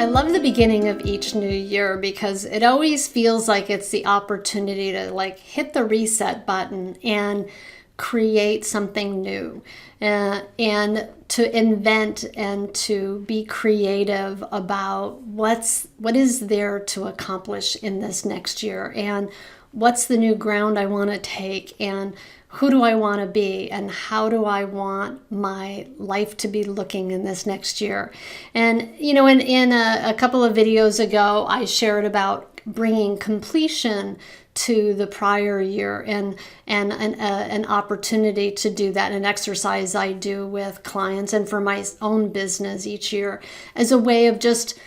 I love the beginning of each new year because it always feels like it's the opportunity to hit the reset button and create something new, and to invent and to be creative about what is there to accomplish in this next year, and what's the new ground I want to take, and who do I want to be, and how do I want my life to be looking in this next year. And in a couple of videos ago, I shared about bringing completion to the prior year, and an opportunity to do that, an exercise I do with clients and for my own business each year, as a way of just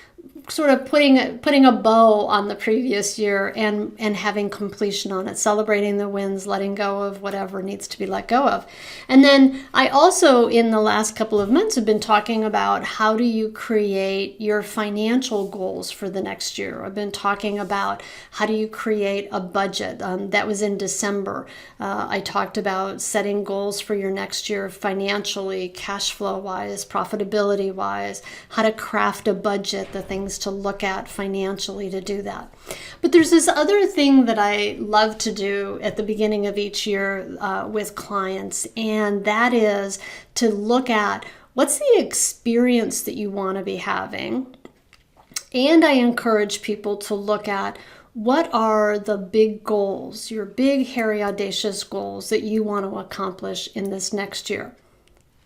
sort of putting a bow on the previous year and having completion on it, celebrating the wins, letting go of whatever needs to be let go of. And then I also, in the last couple of months, have been talking about how do you create your financial goals for the next year. I've been talking about how do you create a budget. That was in December. I talked about setting goals for your next year financially, cash flow wise, profitability wise, how to craft a budget, the things to look at financially to do that. But there's this other thing that I love to do at the beginning of each year with clients, and that is to look at what's the experience that you want to be having. And I encourage people to look at what are the big goals, your big, hairy, audacious goals that you want to accomplish in this next year.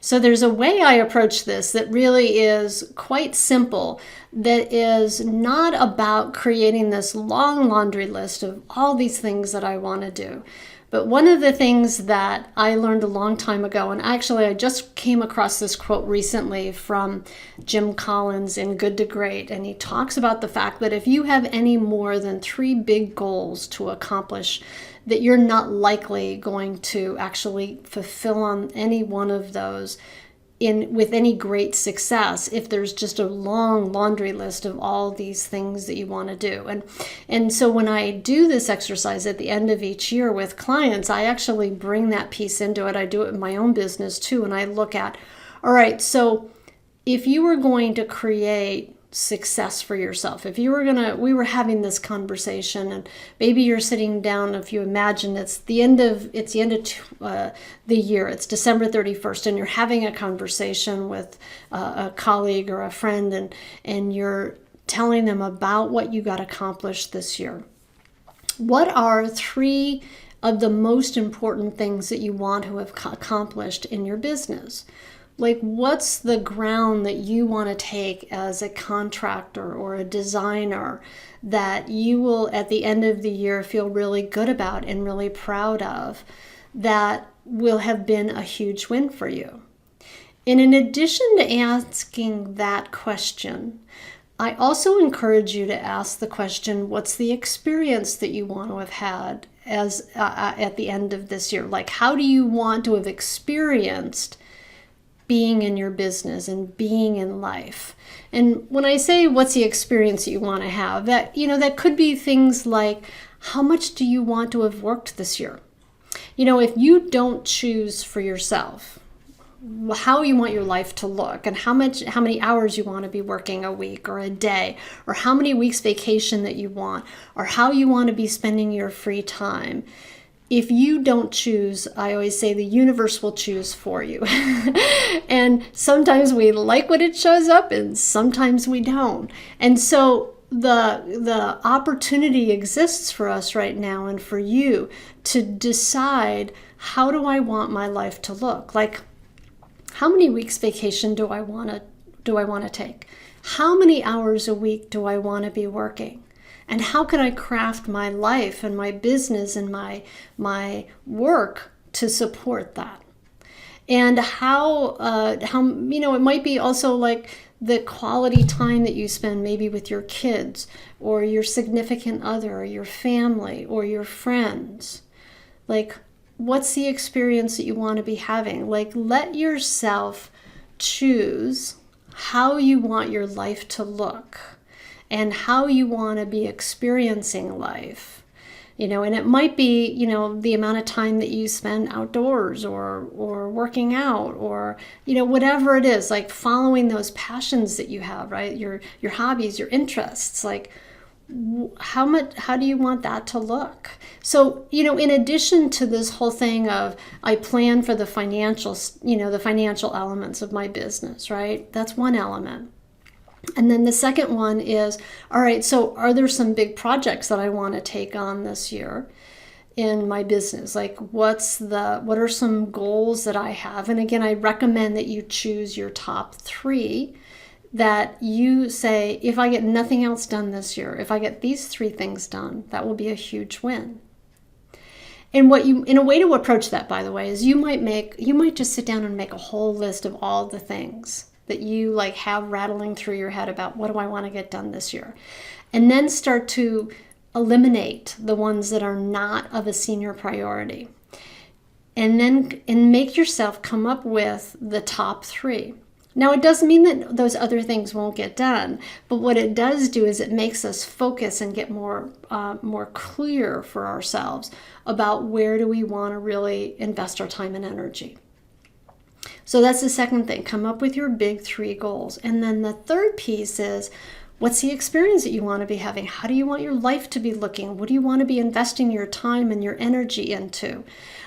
So there's a way I approach this that really is quite simple, that is not about creating this long laundry list of all these things that I want to do. But one of the things that I learned a long time ago, and actually I just came across this quote recently from Jim Collins in Good to Great, and he talks about the fact that if you have any more than 3 big goals to accomplish, that you're not likely going to actually fulfill on any one of those with any great success if there's just a long laundry list of all these things that you want to do. And so when I do this exercise at the end of each year with clients, I actually bring that piece into it. I do it in my own business too, and I look at, all right, so if you were going to create success for yourself, we were having this conversation, and maybe you're sitting down, if you imagine it's the end of the year, it's December 31st, and you're having a conversation with a colleague or a friend, and you're telling them about what you got accomplished this year. What are 3 of the most important things that you want to have accomplished in your business? Like, what's the ground that you want to take as a contractor or a designer that you will, at the end of the year, feel really good about and really proud of, that will have been a huge win for you? And in addition to asking that question, I also encourage you to ask the question, what's the experience that you want to have had as at the end of this year? Like, how do you want to have experienced being in your business and being in life? And when I say what's the experience that you want to have, that could be things like, how much do you want to have worked this year? If you don't choose for yourself how you want your life to look, and how many hours you want to be working a week or a day, or how many weeks vacation that you want, or how you want to be spending your free time, if you don't choose, I always say the universe will choose for you. And sometimes we like what it shows up, and sometimes we don't. And so the opportunity exists for us right now, and for you to decide, how do I want my life to look? Like, how many weeks vacation do I want to take? How many hours a week do I want to be working? And how can I craft my life and my business and my work to support that? And how it might be also like the quality time that you spend maybe with your kids or your significant other or your family or your friends. Like, what's the experience that you want to be having? Like, let yourself choose how you want your life to look and how you want to be experiencing life. and it might be, the amount of time that you spend outdoors or working out or, whatever it is, like following those passions that you have, right? Your hobbies, your interests, like how do you want that to look? So, in addition to this whole thing of I plan for the financials, the financial elements of my business, right? That's one element. And then the second one is, all right, so are there some big projects that I want to take on this year in my business? Like what are some goals that I have? And again, I recommend that you choose your top 3 that you say, if I get nothing else done this year, if I get these 3 things done, that will be a huge win. And in a way to approach that, by the way, is you might just sit down and make a whole list of all the things that you like have rattling through your head about what do I want to get done this year. And then start to eliminate the ones that are not of a senior priority. And make yourself come up with the top 3. Now, it doesn't mean that those other things won't get done, but what it does do is it makes us focus and get more clear for ourselves about where do we want to really invest our time and energy. So that's the second thing. Come up with your big 3 goals. And then the third piece is, what's the experience that you want to be having? How do you want your life to be looking? What do you want to be investing your time and your energy into?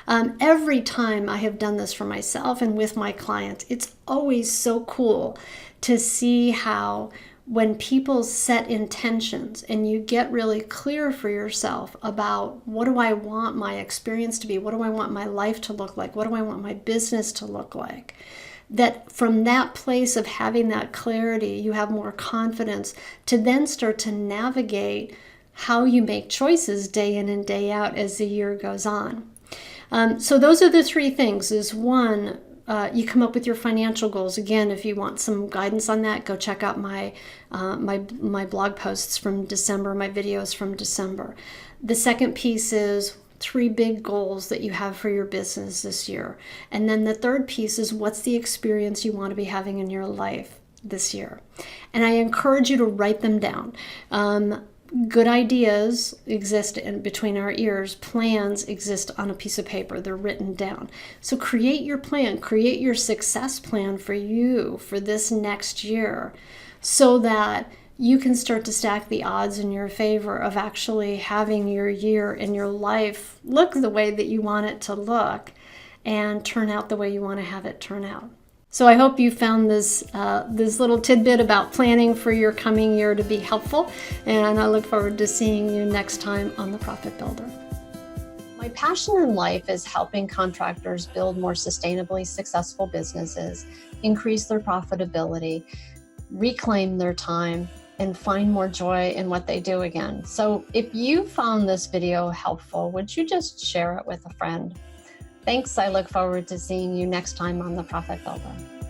Every time I have done this for myself and with my clients, it's always so cool to see how when people set intentions and you get really clear for yourself about what do I want my experience to be? What do I want my life to look like? What do I want my business to look like? That from that place of having that clarity, you have more confidence to then start to navigate how you make choices day in and day out as the year goes on. So those are the 3 things. Is one, you come up with your financial goals. Again, if you want some guidance on that, go check out my blog posts from December, my videos from December. The second piece is 3 big goals that you have for your business this year. And then the third piece is, what's the experience you want to be having in your life this year? And I encourage you to write them down. Good ideas exist in between our ears. Plans exist on a piece of paper. They're written down. So create your plan, create your success plan for you for this next year so that you can start to stack the odds in your favor of actually having your year and your life look the way that you want it to look and turn out the way you want to have it turn out. So I hope you found this little tidbit about planning for your coming year to be helpful, and I look forward to seeing you next time on The Profit Builder. My passion in life is helping contractors build more sustainably successful businesses, increase their profitability, reclaim their time, and find more joy in what they do again. So if you found this video helpful, would you just share it with a friend? Thanks. I look forward to seeing you next time on The Profit Builder.